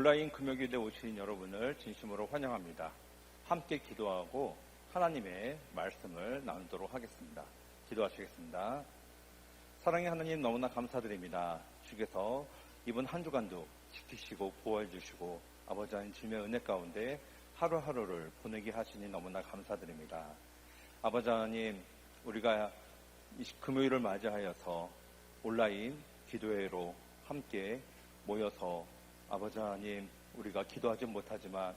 온라인 금요일에 오신 여러분을 진심으로 환영합니다. 함께 기도하고 하나님의 말씀을 나누도록 하겠습니다. 기도하시겠습니다. 사랑의 하나님, 너무나 감사드립니다. 주께서 이번 한 주간도 지키시고 보호해 주시고 아버지 하나님 주님의 은혜 가운데 하루하루를 보내게 하시니 너무나 감사드립니다. 아버지 하나님, 우리가 금요일을 맞이하여서 온라인 기도회로 함께 모여서 아버지 하나님, 우리가 기도하지 못하지만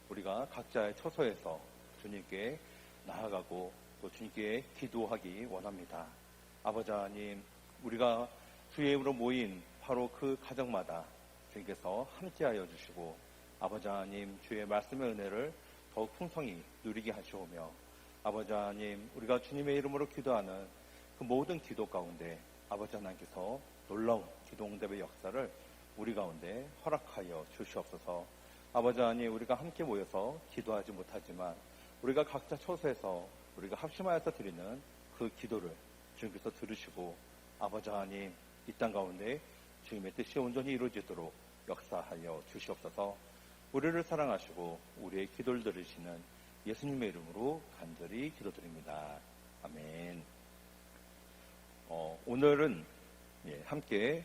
우리가 각자의 처소에서 주님께 나아가고 또 주님께 기도하기 원합니다. 아버지 하나님, 우리가 주의 이름으로 모인 바로 그 가정마다 주님께서 함께하여 주시고 아버지 하나님, 주의 말씀의 은혜를 더욱 풍성히 누리게 하시오며 아버지 하나님, 우리가 주님의 이름으로 기도하는 그 모든 기도 가운데 아버지 하나님께서 놀라운 기도 응답의 역사를 우리 가운데 허락하여 주시옵소서. 아버지 하나님, 우리가 함께 모여서 기도하지 못하지만 우리가 각자 처소에서 우리가 합심하여서 드리는 그 기도를 주님께서 들으시고 아버지 하나님, 이 땅 가운데 주님의 뜻이 온전히 이루어지도록 역사하여 주시옵소서. 우리를 사랑하시고 우리의 기도를 들으시는 예수님의 이름으로 간절히 기도드립니다. 아멘. 오늘은 함께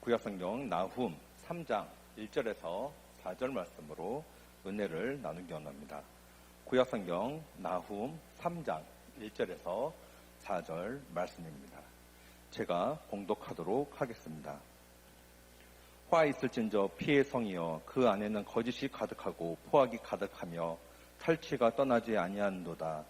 구약성경 나훔 3장 1절에서 4절 말씀으로 은혜를 나누기 원합니다. 구약성경 나훔 3장 1절에서 4절 말씀입니다. 제가 봉독하도록 하겠습니다. 화 있을진저 피의 성이여, 그 안에는 거짓이 가득하고 포악이 가득하며 탈취가 떠나지 아니하는도다.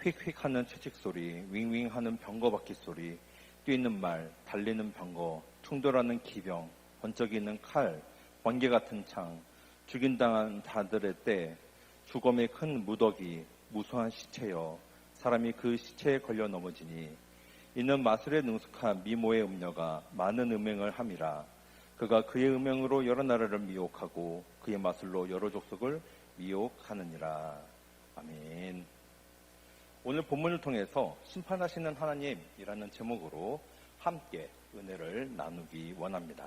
휙휙하는 채찍 소리, 윙윙하는 병거 바퀴 소리, 뛰는 말, 달리는 병거, 충돌하는 기병, 번쩍이는 칼, 번개 같은 창, 죽인당한 자들의 때, 죽음의 큰 무더기, 무수한 시체여, 사람이 그 시체에 걸려 넘어지니, 이는 마술에 능숙한 미모의 음녀가 많은 음행을 함이라. 그가 그의 음행으로 여러 나라를 미혹하고 그의 마술로 여러 족속을 미혹하느니라. 아멘. 오늘 본문을 통해서 심판하시는 하나님이라는 제목으로 함께 은혜를 나누기 원합니다.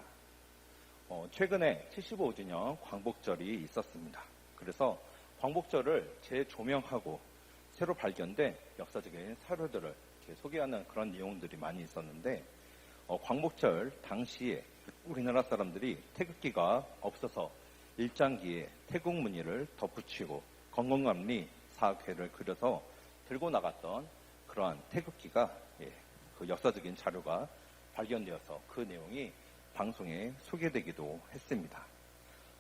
최근에 75주년 광복절이 있었습니다. 그래서 광복절을 재조명하고 새로 발견된 역사적인 사료들을 소개하는 그런 내용들이 많이 있었는데, 광복절 당시에 우리나라 사람들이 태극기가 없어서 일장기에 태국 무늬를 덧붙이고 건건감리 사괴를 그려서 들고 나갔던 그러한 태극기가 그 역사적인 자료가 발견되어서 그 내용이 방송에 소개되기도 했습니다.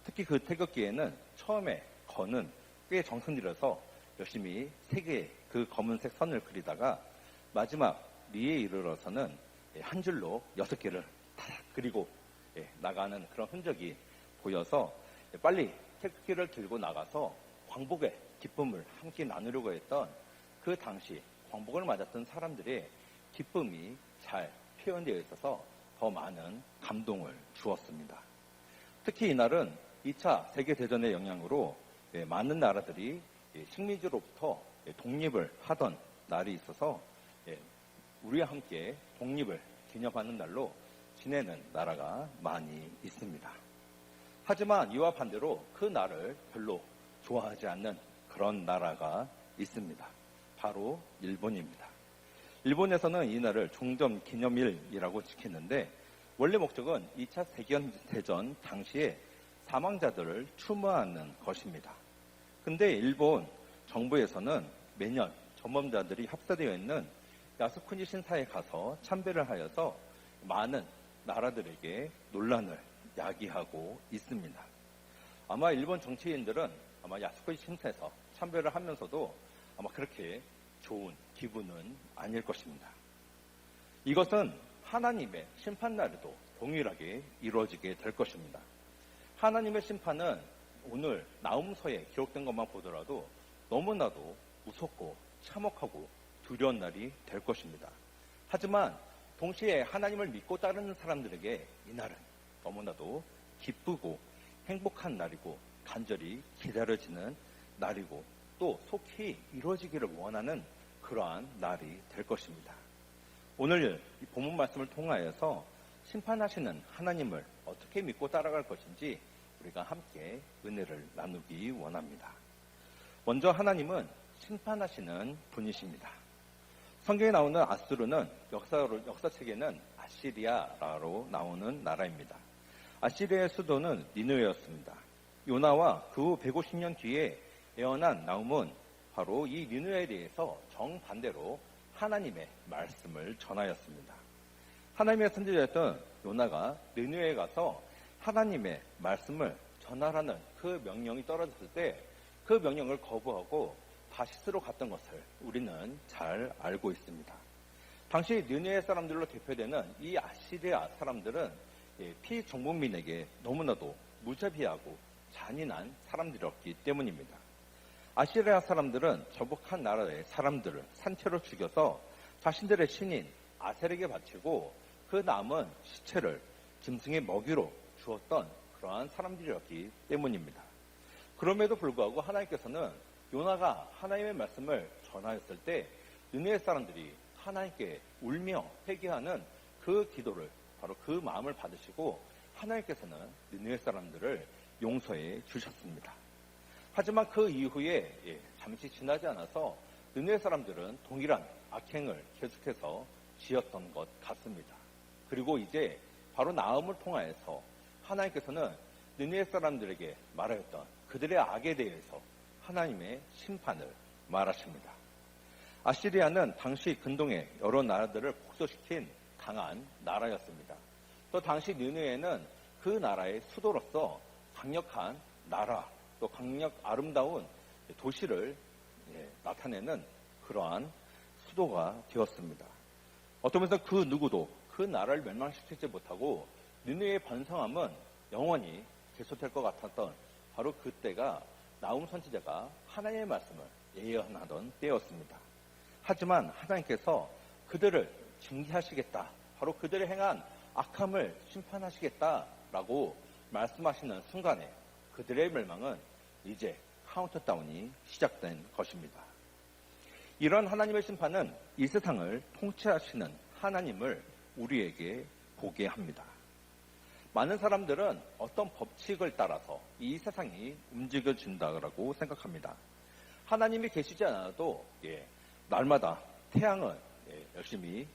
특히 그 태극기에는 처음에 건은 꽤 정성 들여서 열심히 세 개의 그 검은색 선을 그리다가 마지막 리에 이르러서는 한 줄로 6개를 다 그리고 나가는 그런 흔적이 보여서 빨리 태극기를 들고 나가서 광복의 기쁨을 함께 나누려고 했던 그 당시 광복을 맞았던 사람들의 기쁨이 잘 표현되어 있어서 더 많은 감동을 주었습니다. 특히 이날은 2차 세계대전의 영향으로 많은 나라들이 식민지로부터 독립을 하던 날이 있어서 우리와 함께 독립을 기념하는 날로 지내는 나라가 많이 있습니다. 하지만 이와 반대로 그 날을 별로 좋아하지 않는 그런 나라가 있습니다. 바로 일본입니다. 일본에서는 이 날을 종전 기념일이라고 지키는데 원래 목적은 2차 세계대전 당시에 사망자들을 추모하는 것입니다. 근데 일본 정부에서는 매년 전범자들이 합사되어 있는 야스쿠니 신사에 가서 참배를 하여서 많은 나라들에게 논란을 야기하고 있습니다. 아마 일본 정치인들은 아마 야스쿠니 신사에서 참배를 하면서도 아마 그렇게 좋은 기분은 아닐 것입니다. 이것은 하나님의 심판날에도 동일하게 이루어지게 될 것입니다. 하나님의 심판은 오늘 나훔서에 기록된 것만 보더라도 너무나도 무섭고 참혹하고 두려운 날이 될 것입니다. 하지만 동시에 하나님을 믿고 따르는 사람들에게 이 날은 너무나도 기쁘고 행복한 날이고 간절히 기다려지는 날이고 또 속히 이루어지기를 원하는 그러한 날이 될 것입니다. 오늘 이 본문 말씀을 통하여서 심판하시는 하나님을 어떻게 믿고 따라갈 것인지 우리가 함께 은혜를 나누기 원합니다. 먼저 하나님은 심판하시는 분이십니다. 성경에 나오는 아수르는 역사책에는 아시리아라고 나오는 나라입니다. 아시리아의 수도는 니느웨였습니다. 요나와 그 후 150년 뒤에 예언한 나훔은 바로 이 니느웨에 대해서 정반대로 하나님의 말씀을 전하였습니다. 하나님의 선지자였던 요나가 니느웨에 가서 하나님의 말씀을 전하라는 그 명령이 떨어졌을 때 그 명령을 거부하고 다시스로 갔던 것을 우리는 잘 알고 있습니다. 당시 니느웨 사람들로 대표되는 이 아시리아 사람들은 피정복민에게 너무나도 무자비하고 잔인한 사람들이었기 때문입니다. 아시리아 사람들은 저복한 나라의 사람들을 산채로 죽여서 자신들의 신인 아셀에게 바치고 그 남은 시체를 짐승의 먹이로 주었던 그러한 사람들이었기 때문입니다. 그럼에도 불구하고 하나님께서는 요나가 하나님의 말씀을 전하였을 때 니느웨 사람들이 하나님께 울며 회개하는 그 기도를 바로 그 마음을 받으시고 하나님께서는 니느웨 사람들을 용서해 주셨습니다. 하지만 그 이후에 잠시 지나지 않아서 니느웨 사람들은 동일한 악행을 계속해서 지었던 것 같습니다. 그리고 이제 바로 나훔을 통하여서 하나님께서는 니느웨 사람들에게 말하였던 그들의 악에 대해서 하나님의 심판을 말하십니다. 아시리아는 당시 근동의 여러 나라들을 복소시킨 강한 나라였습니다. 또 당시 니느웨는 그 나라의 수도로서 강력한 나라, 또 아름다운 도시를 나타내는 그러한 수도가 되었습니다. 어떤 면에서 그 누구도 그 나라를 멸망시키지 못하고 니느웨의 번성함은 영원히 계속될 것 같았던 바로 그때가 나훔 선지자가 하나님의 말씀을 예언하던 때였습니다. 하지만 하나님께서 그들을 징계하시겠다, 바로 그들이 행한 악함을 심판하시겠다라고 말씀하시는 순간에 그들의 멸망은 이제 카운트다운이 시작된 것입니다. 이런 하나님의 심판은 이 세상을 통치하시는 하나님을 우리에게 보게 합니다. 많은 사람들은 어떤 법칙을 따라서 이 세상이 움직여진다고 생각합니다. 하나님이 계시지 않아도 날마다 태양은 열심히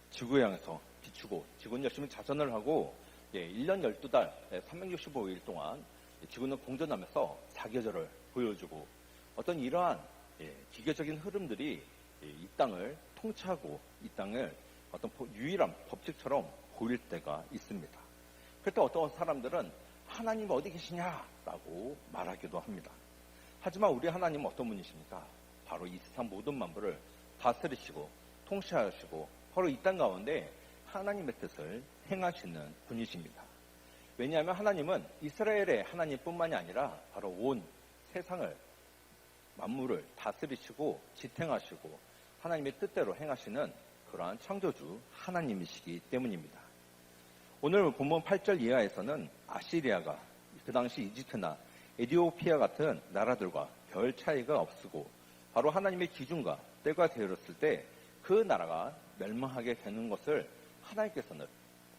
지구에 향해서 비추고 지구는 열심히 자전을 하고 1년 12달 365일 동안 지구는 공전하면서 사계절을 보여주고 어떤 이러한 기계적인 흐름들이 이 땅을 통치하고 이 땅을 어떤 유일한 법칙처럼 보일 때가 있습니다. 그때 어떤 사람들은 하나님 어디 계시냐라고 말하기도 합니다. 하지만 우리 하나님은 어떤 분이십니까? 바로 이 세상 모든 만물을 다스리시고 통치하시고 바로 이 땅 가운데 하나님의 뜻을 행하시는 분이십니다. 왜냐하면 하나님은 이스라엘의 하나님뿐만이 아니라 바로 온 세상을 만물을 다스리시고 지탱하시고 하나님의 뜻대로 행하시는 그러한 창조주 하나님이시기 때문입니다. 오늘 본문 8절 이하에서는 아시리아가 그 당시 이집트나 에티오피아 같은 나라들과 별 차이가 없고 바로 하나님의 기준과 때가 되었을 때 그 나라가 멸망하게 되는 것을 하나님께서는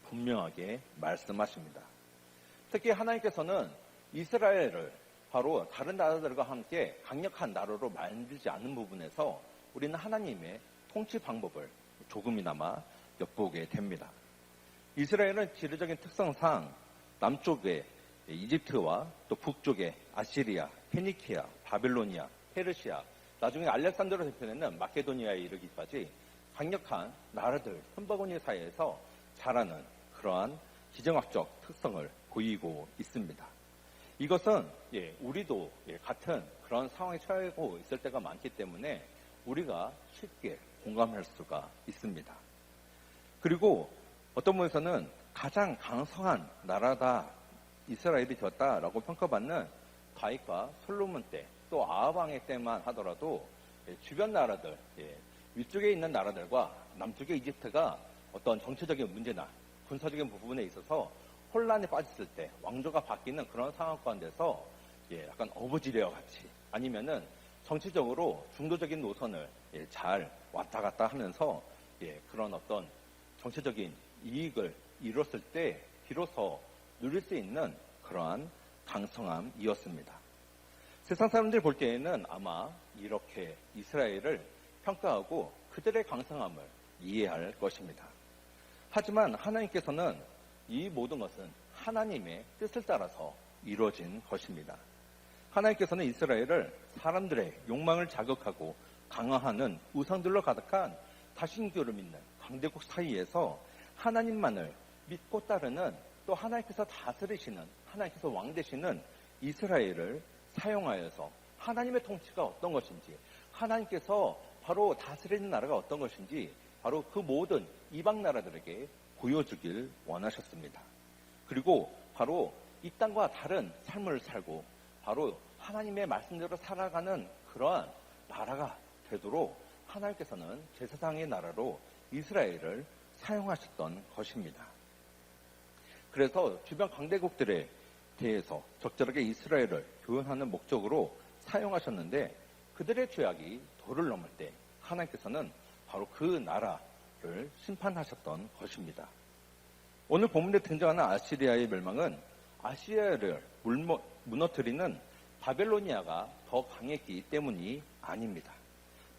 분명하게 말씀하십니다. 특히 하나님께서는 이스라엘을 바로 다른 나라들과 함께 강력한 나라로 만들지 않는 부분에서 우리는 하나님의 통치 방법을 조금이나마 엿보게 됩니다. 이스라엘은 지리적인 특성상 남쪽에 이집트와 또 북쪽에 아시리아, 페니키아, 바빌로니아, 페르시아, 나중에 알렉산드로 대표되는 마케도니아에 이르기까지 강력한 나라들 한바구니 사이에서 자라는 그러한 지정학적 특성을 보이고 있습니다. 이것은 우리도 같은 그런 상황에 처하고 있을 때가 많기 때문에 우리가 쉽게 공감할 수가 있습니다. 그리고 어떤 면에서는 가장 강성한 나라다, 이스라엘이 되었다라고 평가받는 다윗과 솔로몬 때, 또 아합 왕의 때만 하더라도 주변 나라들, 위쪽에 있는 나라들과 남쪽의 이집트가 어떤 정치적인 문제나 군사적인 부분에 있어서 혼란에 빠졌을 때 왕조가 바뀌는 그런 상황 가운데서 약간 어부지리와 같이 아니면은 정치적으로 중도적인 노선을 잘 왔다 갔다 하면서 그런 어떤 정치적인 이익을 이뤘을 때 비로소 누릴 수 있는 그러한 강성함이었습니다. 세상 사람들이 볼 때에는 아마 이렇게 이스라엘을 평가하고 그들의 강성함을 이해할 것입니다. 하지만 하나님께서는 이 모든 것은 하나님의 뜻을 따라서 이루어진 것입니다. 하나님께서는 이스라엘을 사람들의 욕망을 자극하고 강화하는 우상들로 가득한 다신교를 믿는 강대국 사이에서 하나님만을 믿고 따르는, 또 하나님께서 다스리시는, 하나님께서 왕 되시는 이스라엘을 사용하여서 하나님의 통치가 어떤 것인지, 하나님께서 바로 다스리는 나라가 어떤 것인지 바로 그 모든 이방 나라들에게 보여주길 원하셨습니다. 그리고 바로 이 땅과 다른 삶을 살고 바로 하나님의 말씀대로 살아가는 그러한 나라가 되도록 하나님께서는 제사장의 나라로 이스라엘을 사용하셨던 것입니다. 그래서 주변 강대국들에 대해서 적절하게 이스라엘을 교훈하는 목적으로 사용하셨는데, 그들의 죄악이 도를 넘을 때 하나님께서는 바로 그 나라를 심판하셨던 것입니다. 오늘 본문에 등장하는 아시리아의 멸망은 아시리아를 무너뜨리는 바벨로니아가 더 강했기 때문이 아닙니다.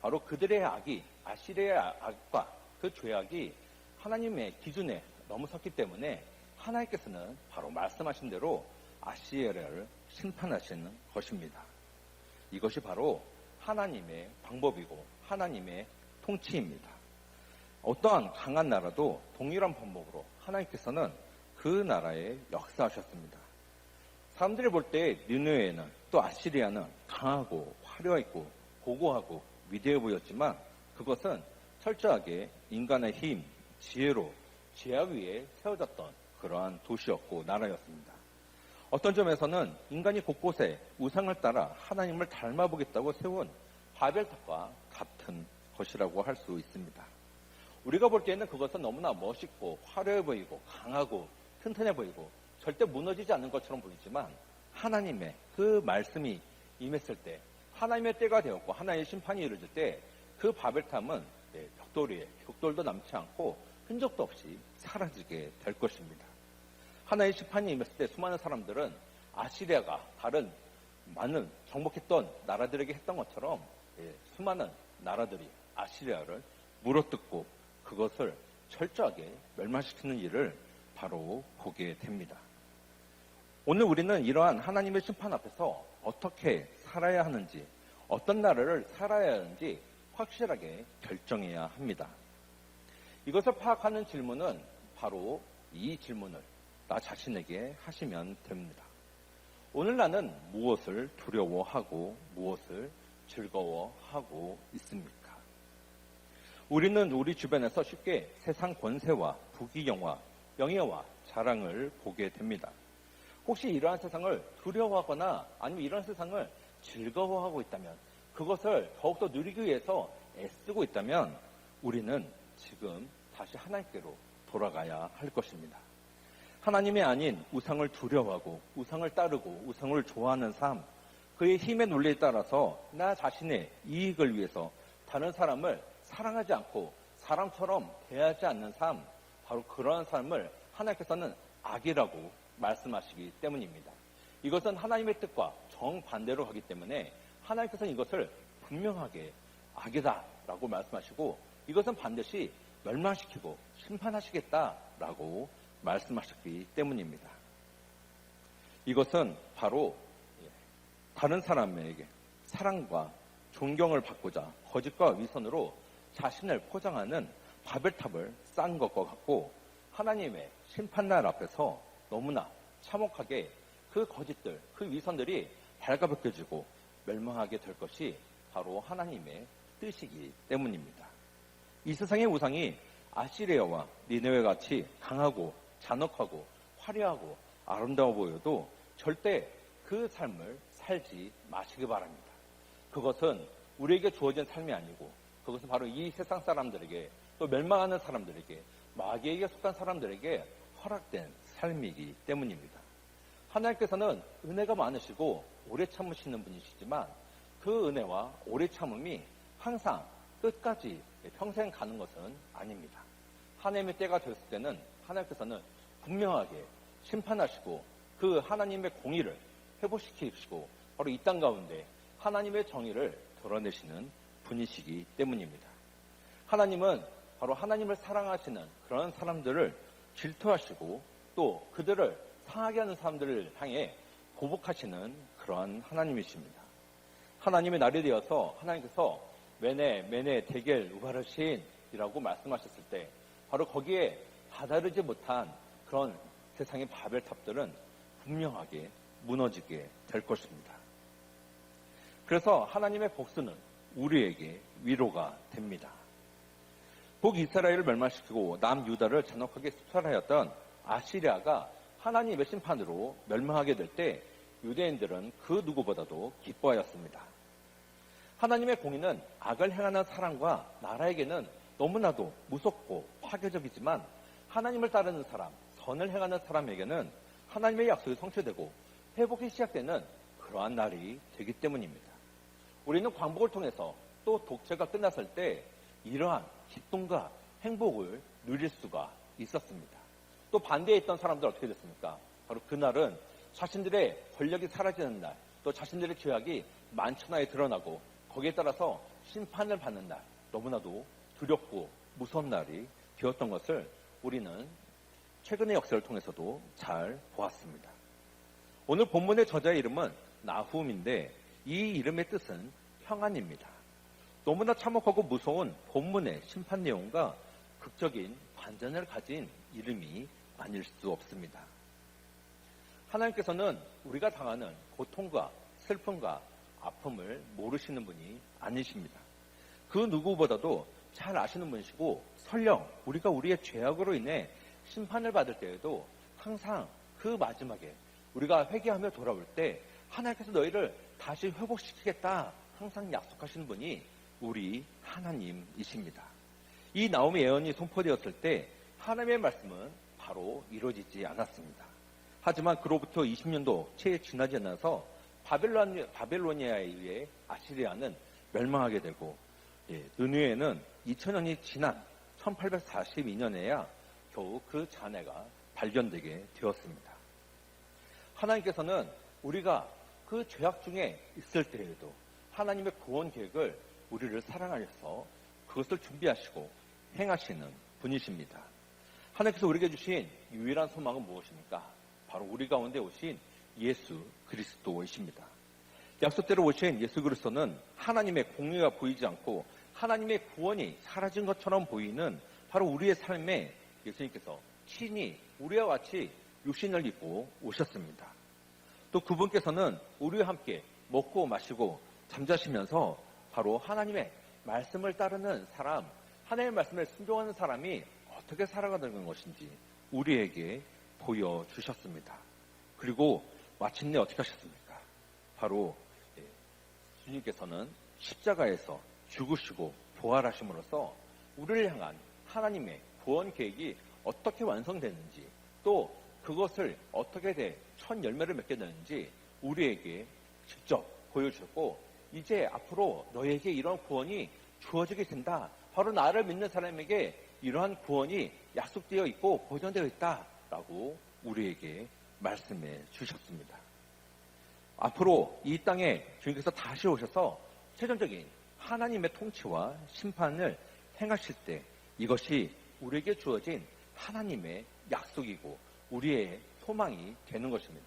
바로 그들의 악이, 아시리아의 악과 그 죄악이 하나님의 기준에 넘어섰기 때문에 하나님께서는 바로 말씀하신 대로 아시리아를 심판하시는 것입니다. 이것이 바로 하나님의 방법이고 하나님의 통치입니다. 어떠한 강한 나라도 동일한 방법으로 하나님께서는 그 나라에 역사하셨습니다. 사람들이 볼 때 니느웨는, 또 아시리아는 강하고 화려했고 고고하고 위대해 보였지만 그것은 철저하게 인간의 힘, 지혜로 죄악 위에 세워졌던 그러한 도시였고 나라였습니다. 어떤 점에서는 인간이 곳곳에 우상을 따라 하나님을 닮아보겠다고 세운 바벨탑과 같은 것이라고 할 수 있습니다. 우리가 볼 때는 그것은 너무나 멋있고 화려해 보이고 강하고 튼튼해 보이고 절대 무너지지 않는 것처럼 보이지만, 하나님의 그 말씀이 임했을 때, 하나님의 때가 되었고 하나님의 심판이 이루어질 때 그 바벨탑은 벽돌 위에 벽돌도 남지 않고 흔적도 없이 사라지게 될 것입니다. 하나님의 심판이 임했을 때 수많은 사람들은 아시리아가 다른 많은 정복했던 나라들에게 했던 것처럼 수많은 나라들이 아시리아를 물어뜯고 그것을 철저하게 멸망시키는 일을 바로 보게 됩니다. 오늘 우리는 이러한 하나님의 심판 앞에서 어떻게 살아야 하는지, 어떤 나라를 살아야 하는지 확실하게 결정해야 합니다. 이것을 파악하는 질문은 바로 이 질문을 나 자신에게 하시면 됩니다. 오늘 나는 무엇을 두려워하고 무엇을 즐거워하고 있습니까? 우리는 우리 주변에서 쉽게 세상 권세와 부귀영화, 명예와 자랑을 보게 됩니다. 혹시 이러한 세상을 두려워하거나 아니면 이러한 세상을 즐거워하고 있다면, 그것을 더욱더 누리기 위해서 애쓰고 있다면 우리는 지금 다시 하나님께로 돌아가야 할 것입니다. 하나님이 아닌 우상을 두려워하고 우상을 따르고 우상을 좋아하는 삶, 그의 힘의 논리에 따라서 나 자신의 이익을 위해서 다른 사람을 사랑하지 않고 사람처럼 대하지 않는 삶, 바로 그러한 삶을 하나님께서는 악이라고 말씀하시기 때문입니다. 이것은 하나님의 뜻과 정반대로 하기 때문에 하나님께서는 이것을 분명하게 악이다라고 말씀하시고 이것은 반드시 멸망시키고 심판하시겠다라고 말씀하셨기 때문입니다. 이것은 바로 다른 사람에게 사랑과 존경을 받고자 거짓과 위선으로 자신을 포장하는 바벨탑을 쌓은 것과 같고, 하나님의 심판날 앞에서 너무나 참혹하게 그 거짓들, 그 위선들이 발가벗겨지고 멸망하게 될 것이 바로 하나님의 뜻이기 때문입니다. 이 세상의 우상이 아시리아와 니느웨 같이 강하고 잔혹하고 화려하고 아름다워 보여도 절대 그 삶을 살지 마시기 바랍니다. 그것은 우리에게 주어진 삶이 아니고 그것은 바로 이 세상 사람들에게, 또 멸망하는 사람들에게, 마귀에게 속한 사람들에게 허락된 삶이기 때문입니다. 하나님께서는 은혜가 많으시고 오래 참으시는 분이시지만 그 은혜와 오래 참음이 항상 끝까지 평생 가는 것은 아닙니다. 하나님의 때가 되었을 때는 하나님께서는 분명하게 심판하시고 그 하나님의 공의를 회복시키시고 바로 이 땅 가운데 하나님의 정의를 드러내시는 분이시기 때문입니다. 하나님은 바로 하나님을 사랑하시는 그런 사람들을 질투하시고 또 그들을 상하게 하는 사람들을 향해 보복하시는 그러한 하나님이십니다. 하나님의 날이 되어서 하나님께서 메네 데겔 우바르신이라고 말씀하셨을 때 바로 거기에 다다르지 못한 그런 세상의 바벨탑들은 분명하게 무너지게 될 것입니다. 그래서 하나님의 복수는 우리에게 위로가 됩니다. 북이스라엘을 멸망시키고 남유다를 잔혹하게 수탈하였던 아시리아가 하나님의 심판으로 멸망하게 될 때 유대인들은 그 누구보다도 기뻐하였습니다. 하나님의 공의는 악을 행하는 사람과 나라에게는 너무나도 무섭고 파괴적이지만 하나님을 따르는 사람, 선을 행하는 사람에게는 하나님의 약속이 성취되고 회복이 시작되는 그러한 날이 되기 때문입니다. 우리는 광복을 통해서 또 독재가 끝났을 때 이러한 기쁨과 행복을 누릴 수가 있었습니다. 또 반대에 있던 사람들 어떻게 됐습니까? 바로 그날은 자신들의 권력이 사라지는 날, 또 자신들의 죄악이 만천하에 드러나고 거기에 따라서 심판을 받는 날, 너무나도 두렵고 무서운 날이 되었던 것을 우리는 최근의 역사를 통해서도 잘 보았습니다. 오늘 본문의 저자의 이름은 나훔인데 이 이름의 뜻은 평안입니다. 너무나 참혹하고 무서운 본문의 심판 내용과 극적인 반전을 가진 이름이 아닐 수 없습니다. 하나님께서는 우리가 당하는 고통과 슬픔과 아픔을 모르시는 분이 아니십니다. 그 누구보다도 잘 아시는 분이시고 설령 우리가 우리의 죄악으로 인해 심판을 받을 때에도 항상 그 마지막에 우리가 회개하며 돌아올 때 하나님께서 너희를 다시 회복시키겠다 항상 약속하시는 분이 우리 하나님이십니다. 이 나홈의 예언이 선포되었을 때 하나님의 말씀은 바로 이루어지지 않았습니다. 하지만 그로부터 20년도 채 지나지 않아서 바벨로니아에 의해 아시리아는 멸망하게 되고 느느에는 2000년이 지난 1842년에야 겨우 그 잔해가 발견되게 되었습니다. 하나님께서는 우리가 그 죄악 중에 있을 때에도 하나님의 구원 계획을 우리를 사랑하셔서 그것을 준비하시고 행하시는 분이십니다. 하나님께서 우리에게 주신 유일한 소망은 무엇입니까? 바로 우리 가운데 오신 예수 그리스도이십니다. 약속대로 오신 예수 그리스도는 하나님의 공의가 보이지 않고 하나님의 구원이 사라진 것처럼 보이는 바로 우리의 삶에 예수님께서 친히 우리와 같이 육신을 입고 오셨습니다. 또 그분께서는 우리와 함께 먹고 마시고 잠자시면서 바로 하나님의 말씀을 따르는 사람, 하나님의 말씀을 순종하는 사람이 어떻게 살아가는 것인지 우리에게 보여주셨습니다. 그리고 마침내 어떻게 하셨습니까? 바로 주님께서는 십자가에서 죽으시고 부활하심으로써 우리를 향한 하나님의 구원 계획이 어떻게 완성되는지 또 그것을 어떻게 첫 열매를 맺게 되는지 우리에게 직접 보여주셨고 이제 앞으로 너에게 이런 구원이 주어지게 된다. 바로 나를 믿는 사람에게 이러한 구원이 약속되어 있고 보존되어 있다라고 우리에게 말씀해 주셨습니다. 앞으로 이 땅에 주님께서 다시 오셔서 최종적인 하나님의 통치와 심판을 행하실 때 이것이 우리에게 주어진 하나님의 약속이고 우리의 소망이 되는 것입니다.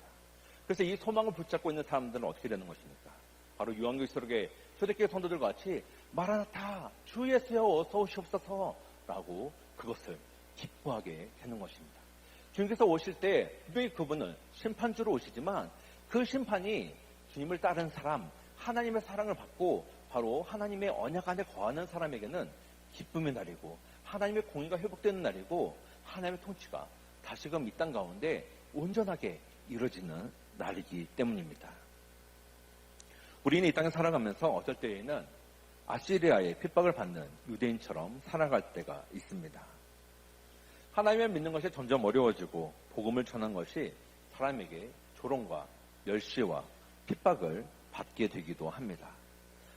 그래서 이 소망을 붙잡고 있는 사람들은 어떻게 되는 것입니까? 바로 요한계시록의 초대교회 성도들과 같이 마라나타 주 예수여 어서 오시옵소서 라고 그것을 기뻐하게 되는 것입니다. 주님께서 오실 때 분명히 그분은 심판주로 오시지만 그 심판이 주님을 따르는 사람, 하나님의 사랑을 받고 바로 하나님의 언약 안에 거하는 사람에게는 기쁨의 날이고 하나님의 공의가 회복되는 날이고 하나님의 통치가 다시금 이 땅 가운데 온전하게 이루어지는 날이기 때문입니다. 우리는 이 땅에 살아가면서 어떨 때에는 아시리아의 핍박을 받는 유대인처럼 살아갈 때가 있습니다. 하나님을 믿는 것이 점점 어려워지고 복음을 전한 것이 사람에게 조롱과 멸시와 핍박을 받게 되기도 합니다.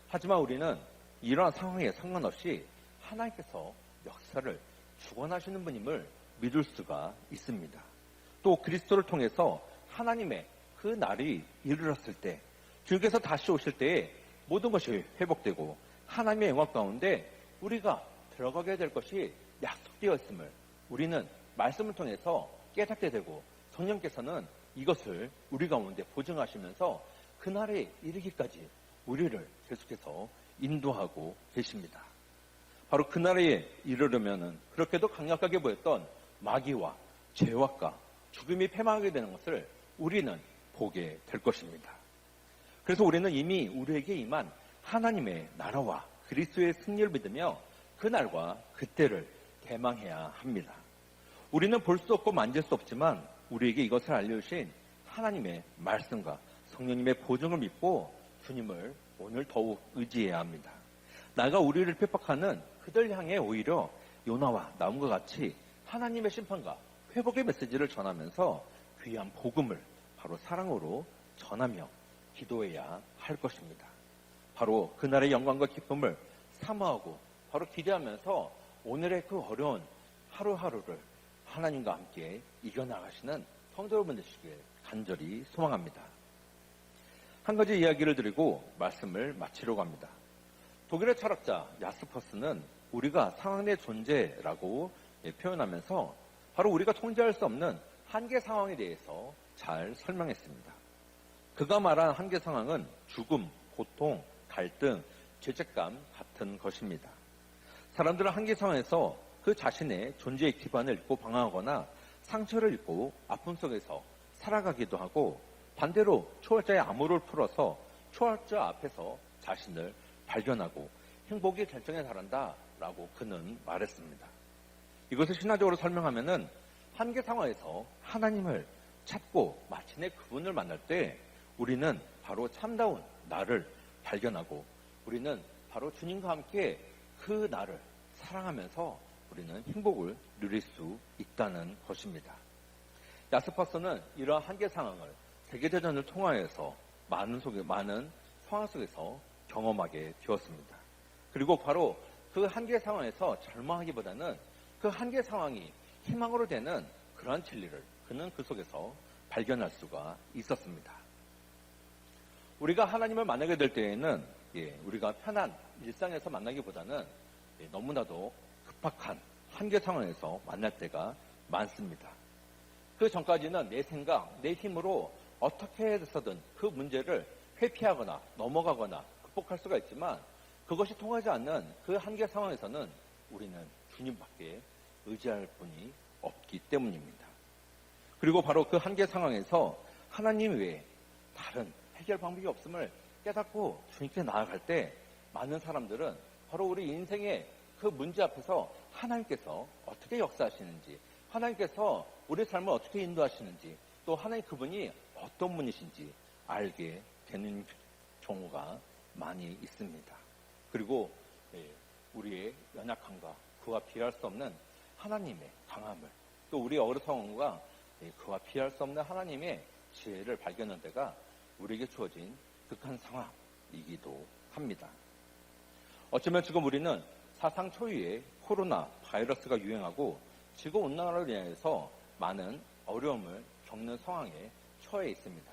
하지만 우리는 이러한 상황에 상관없이 하나님께서 역사를 주관하시는 분임을 믿을 수가 있습니다. 또 그리스도를 통해서 하나님의 그 날이 이르렀을 때, 주께서 다시 오실 때에 모든 것이 회복되고 하나님의 영광 가운데 우리가 들어가게 될 것이 약속되어 있음을 우리는 말씀을 통해서 깨닫게 되고, 성령께서는 이것을 우리 가운데 보증하시면서 그날에 이르기까지 우리를 계속해서 인도하고 계십니다. 바로 그날에 이르려면은 그렇게도 강력하게 보였던 마귀와 죄악과 죽음이 패망하게 되는 것을 우리는 보게 될 것입니다. 그래서 우리는 이미 우리에게 임한 하나님의 나라와 그리스도의 승리를 믿으며 그날과 그때를 대망해야 합니다. 우리는 볼 수 없고 만질 수 없지만 우리에게 이것을 알려주신 하나님의 말씀과 성령님의 보증을 믿고 주님을 오늘 더욱 의지해야 합니다. 나가 우리를 핍박하는 그들 향해 오히려 요나와 나온과 같이 하나님의 심판과 회복의 메시지를 전하면서 귀한 복음을 바로 사랑으로 전하며 기도해야 할 것입니다. 바로 그날의 영광과 기쁨을 사모하고 바로 기대하면서 오늘의 그 어려운 하루하루를 하나님과 함께 이겨나가시는 성도 여러분 되시길 간절히 소망합니다. 한 가지 이야기를 드리고 말씀을 마치려고 합니다. 독일의 철학자 야스퍼스는 우리가 상황 내 존재라고 표현하면서 바로 우리가 통제할 수 없는 한계 상황에 대해서 잘 설명했습니다. 그가 말한 한계 상황은 죽음, 고통, 갈등, 죄책감 같은 것입니다. 사람들은 한계 상황에서 그 자신의 존재의 기반을 잃고 방황하거나 상처를 입고 아픔 속에서 살아가기도 하고, 반대로 초월자의 암호를 풀어서 초월자 앞에서 자신을 발견하고 행복의 결정에 달한다라고 그는 말했습니다. 이것을 신화적으로 설명하면은 한계 상황에서 하나님을 찾고 마침내 그분을 만날 때 우리는 바로 참다운 나를 발견하고 우리는 바로 주님과 함께 그 나를 사랑하면서 우리는 행복을 누릴 수 있다는 것입니다. 야스퍼스는 이러한 한계 상황을 세계대전을 통하여서 많은 상황 속에서 경험하게 되었습니다. 그리고 바로 그 한계 상황에서 절망하기보다는 그 한계 상황이 희망으로 되는 그러한 진리를 그는 그 속에서 발견할 수가 있었습니다. 우리가 하나님을 만나게 될 때에는 우리가 편한 일상에서 만나기보다는 너무나도 급박한 한계 상황에서 만날 때가 많습니다. 그 전까지는 내 생각, 내 힘으로 어떻게 해서든 그 문제를 회피하거나 넘어가거나 극복할 수가 있지만 그것이 통하지 않는 그 한계 상황에서는 우리는 주님밖에 의지할 분이 없기 때문입니다. 그리고 바로 그 한계 상황에서 하나님 외에 다른 해결 방법이 없음을 깨닫고 주님께 나아갈 때 많은 사람들은 바로 우리 인생의 그 문제 앞에서 하나님께서 어떻게 역사하시는지, 하나님께서 우리 삶을 어떻게 인도하시는지, 또 하나님 그분이 어떤 분이신지 알게 되는 경우가 많이 있습니다. 그리고 우리의 연약함과 그와 비할 수 없는 하나님의 강함을, 또 우리의 어리석음과 그와 비할 수 없는 하나님의 지혜를 발견하는 데가 우리에게 주어진 극한 상황이기도 합니다. 어쩌면 지금 우리는 사상 초유의 코로나 바이러스가 유행하고 지구온난화로 인해서 많은 어려움을 겪는 상황에 처해 있습니다.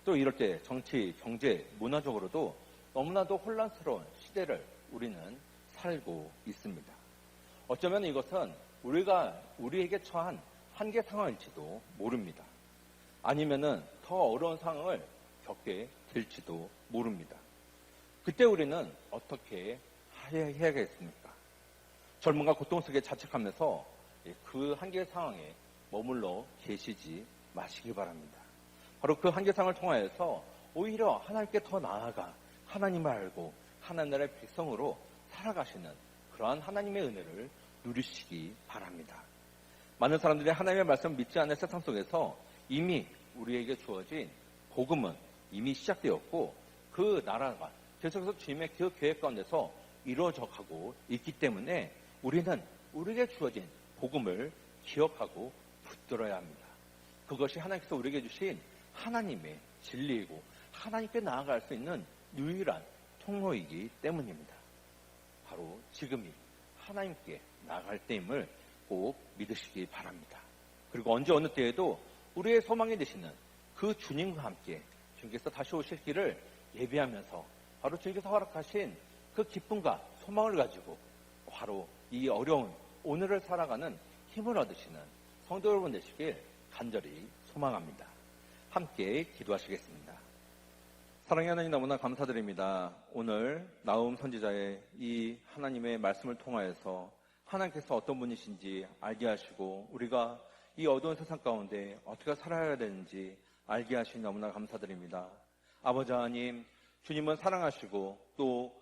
또 이럴 때 정치, 경제, 문화적으로도 너무나도 혼란스러운 시대를 우리는 살고 있습니다. 어쩌면 이것은 우리에게 처한 한계 상황일지도 모릅니다. 아니면은 더 어려운 상황을 겪게 될지도 모릅니다. 그때 우리는 어떻게 해야겠습니까? 젊음과 고통 속에 자책하면서 그 한계 상황에 머물러 계시지 마시기 바랍니다. 바로 그 한계 상황을 통하여서 오히려 하나님께 더 나아가 하나님을 알고 하나님 나라의 백성으로 살아가시는 그러한 하나님의 은혜를 누리시기 바랍니다. 많은 사람들이 하나님의 말씀을 믿지 않는 세상 속에서 이미 우리에게 주어진 복음은 이미 시작되었고 그 나라가 계속해서 주님의 그 계획 가운데서 이루어져 가고 있기 때문에 우리는 우리에게 주어진 복음을 기억하고 붙들어야 합니다. 그것이 하나님께서 우리에게 주신 하나님의 진리이고 하나님께 나아갈 수 있는 유일한 통로이기 때문입니다. 바로 지금이 하나님께 나아갈 때임을 꼭 믿으시기 바랍니다. 그리고 언제 어느 때에도 우리의 소망이 되시는 그 주님과 함께 주님께서 다시 오실 길을 예비하면서 바로 주님께서 허락하신 그 기쁨과 소망을 가지고 바로 이 어려운 오늘을 살아가는 힘을 얻으시는 성도 여러분 되시길 간절히 소망합니다. 함께 기도하시겠습니다. 사랑의 하나님 너무나 감사드립니다. 오늘 나움 선지자의 이 하나님의 말씀을 통하여서 하나님께서 어떤 분이신지 알게 하시고 우리가 이 어두운 세상 가운데 어떻게 살아야 되는지 알게 하시니 너무나 감사드립니다. 아버지 하나님, 주님은 사랑하시고 또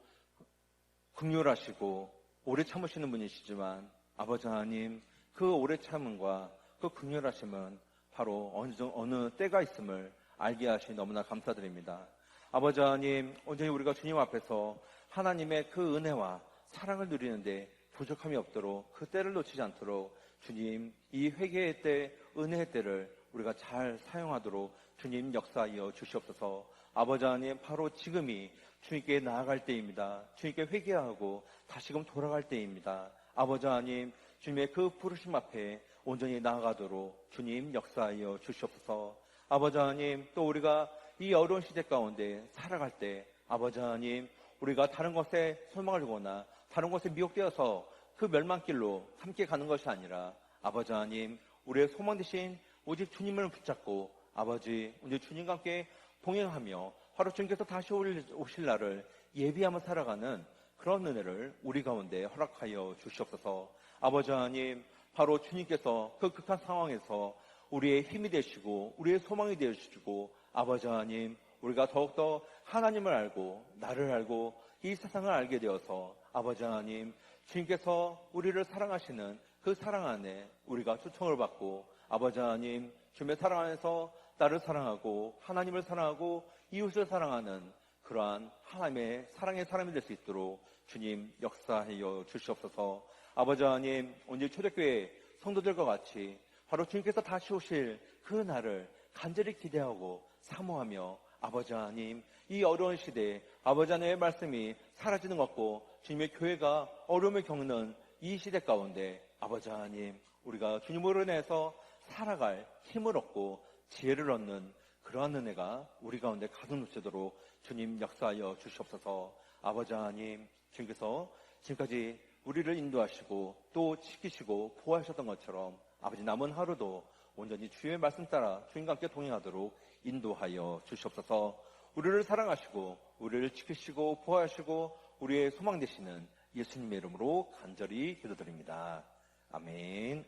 긍휼하시고 오래 참으시는 분이시지만 아버지 하나님, 그 오래 참음과 그 긍휼하심은 바로 어느 때가 있음을 알게 하시니 너무나 감사드립니다. 아버지 하나님, 온전히 우리가 주님 앞에서 하나님의 그 은혜와 사랑을 누리는데 부족함이 없도록 그 때를 놓치지 않도록 주님, 이 회개의 때, 은혜의 때를 우리가 잘 사용하도록 주님 역사하여 주시옵소서. 아버지 하나님, 바로 지금이 주님께 나아갈 때입니다. 주님께 회개하고 다시금 돌아갈 때입니다. 아버지 하나님, 주님의 그 부르심 앞에 온전히 나아가도록 주님 역사하여 주시옵소서. 아버지 하나님, 또 우리가 이 어려운 시대 가운데 살아갈 때 아버지 하나님, 우리가 다른 것에 소망을 두거나 다른 것에 미혹되어서 그 멸망길로 함께 가는 것이 아니라 아버지 하나님, 우리의 소망 되신 오직 주님을 붙잡고 아버지, 오늘 주님과 함께 동행하며 바로 주님께서 다시 오실 날을 예비하며 살아가는 그런 은혜를 우리 가운데 허락하여 주시옵소서. 아버지 하나님, 바로 주님께서 그 극한 상황에서 우리의 힘이 되시고 우리의 소망이 되시고 아버지 하나님, 우리가 더욱더 하나님을 알고 나를 알고 이 세상을 알게 되어서 아버지 하나님, 주님께서 우리를 사랑하시는 그 사랑 안에 우리가 초청을 받고 아버지 하나님, 주님의 사랑 안에서 나를 사랑하고 하나님을 사랑하고 이웃을 사랑하는 그러한 하나님의 사랑의 사람이 될 수 있도록 주님 역사하여 주시옵소서. 아버지 하나님, 오늘 초대교회 성도들과 같이 바로 주님께서 다시 오실 그 날을 간절히 기대하고 사모하며 아버지 하나님, 이 어려운 시대에 아버지 하나님의 말씀이 사라지는 것 같고 주님의 교회가 어려움을 겪는 이 시대 가운데 아버지 하나님, 우리가 주님으로 인해서 살아갈 힘을 얻고 지혜를 얻는 그러한 은혜가 우리 가운데 가득 넘치도록 주님 역사하여 주시옵소서. 아버지 하나님, 주님께서 지금까지 우리를 인도하시고 또 지키시고 보호하셨던 것처럼 아버지 남은 하루도 온전히 주의 말씀 따라 주님과 함께 동행하도록 인도하여 주시옵소서. 우리를 사랑하시고 우리를 지키시고 보호하시고 우리의 소망 되시는 예수님의 이름으로 간절히 기도드립니다. 아멘.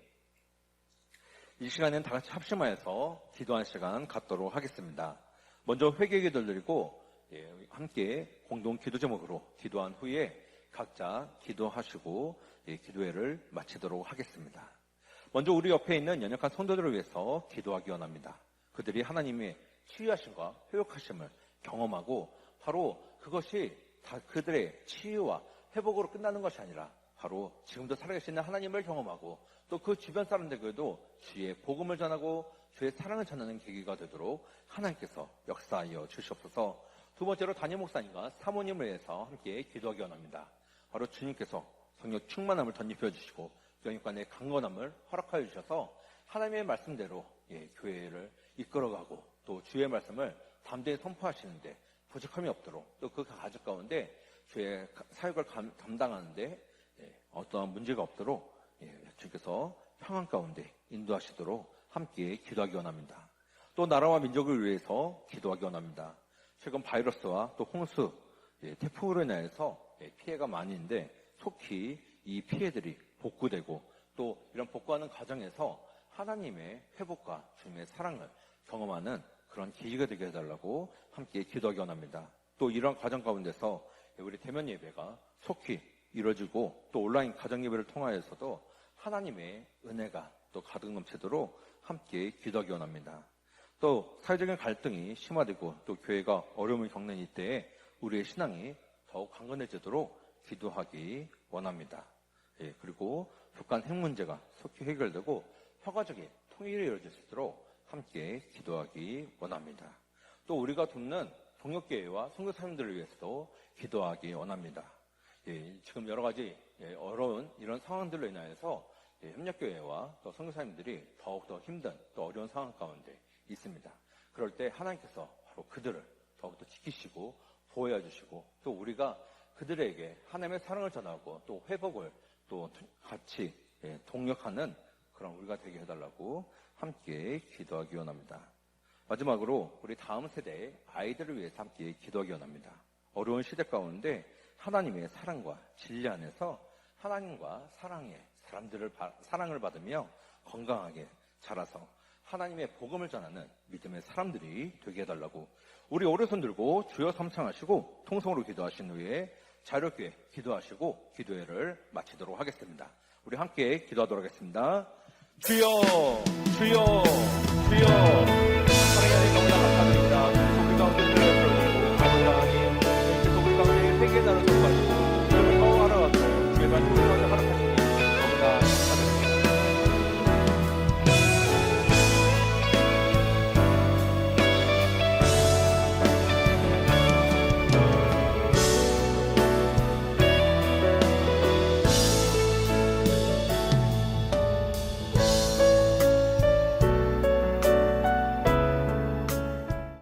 이 시간에는 다 같이 합심하여서 기도하는 시간 갖도록 하겠습니다. 먼저 회개 기도를 드리고 함께 공동 기도 제목으로 기도한 후에 각자 기도하시고 기도회를 마치도록 하겠습니다. 먼저 우리 옆에 있는 연약한 성도들을 위해서 기도하기 원합니다. 그들이 하나님의 치유하심과 회복하심을 경험하고 바로 그것이 다 그들의 치유와 회복으로 끝나는 것이 아니라 바로 지금도 살아계시는 하나님을 경험하고 또 그 주변 사람들에게도 주의 복음을 전하고 주의 사랑을 전하는 계기가 되도록 하나님께서 역사하여 주시옵소서. 두 번째로 담임 목사님과 사모님을 위해서 함께 기도하기 원합니다. 바로 주님께서 성령 충만함을 덧입혀 주시고 영육간의 강건함을 허락하여 주셔서 하나님의 말씀대로 교회를 이끌어가고 또 주의 말씀을 담대히 선포하시는데 부족함이 없도록 또 그 가족 가운데 주의 사역을 감당하는데 어떠한 문제가 없도록 주께서 평안 가운데 인도하시도록 함께 기도하기 원합니다. 또 나라와 민족을 위해서 기도하기 원합니다. 최근 바이러스와 또 홍수, 태풍으로 인해서 피해가 많이 있는데 속히 이 피해들이 복구되고 또 이런 복구하는 과정에서 하나님의 회복과 주님의 사랑을 경험하는 그런 계기가 되게 해달라고 함께 기도하기 원합니다. 또 이런 과정 가운데서 우리 대면 예배가 속히 이루어지고 또 온라인 가정 예배를 통하여서도 하나님의 은혜가 또 가득 넘치도록 함께 기도하기 원합니다. 또 사회적인 갈등이 심화되고 또 교회가 어려움을 겪는 이때에 우리의 신앙이 더욱 강건해지도록 기도하기 원합니다. 그리고 북한 핵 문제가 속히 해결되고 평화적인 통일이 이루어질 수 있도록 함께 기도하기 원합니다. 또 우리가 돕는 동역교회와 선교사님들을 위해서도 기도하기 원합니다. 지금 여러 가지 어려운 이런 상황들로 인하여서 협력교회와 또 선교사님들이 더욱더 힘든 또 어려운 상황 가운데 있습니다. 그럴 때 하나님께서 바로 그들을 더욱더 지키시고 보호해 주시고 또 우리가 그들에게 하나님의 사랑을 전하고 또 회복을 또 같이 동력하는 그런 우리가 되게 해달라고 함께 기도하기 원합니다. 마지막으로 우리 다음 세대의 아이들을 위해서 함께 기도하기 원합니다. 어려운 시대 가운데 하나님의 사랑과 진리 안에서 하나님과 사랑을 받으며 건강하게 자라서 하나님의 복음을 전하는 믿음의 사람들이 되게 해달라고 우리 오른손 들고 주여 삼창하시고 통성으로 기도하신 후에 자유롭게 기도하시고 기도회를 마치도록 하겠습니다. 우리 함께 기도하도록 하겠습니다. 주여 주여 주여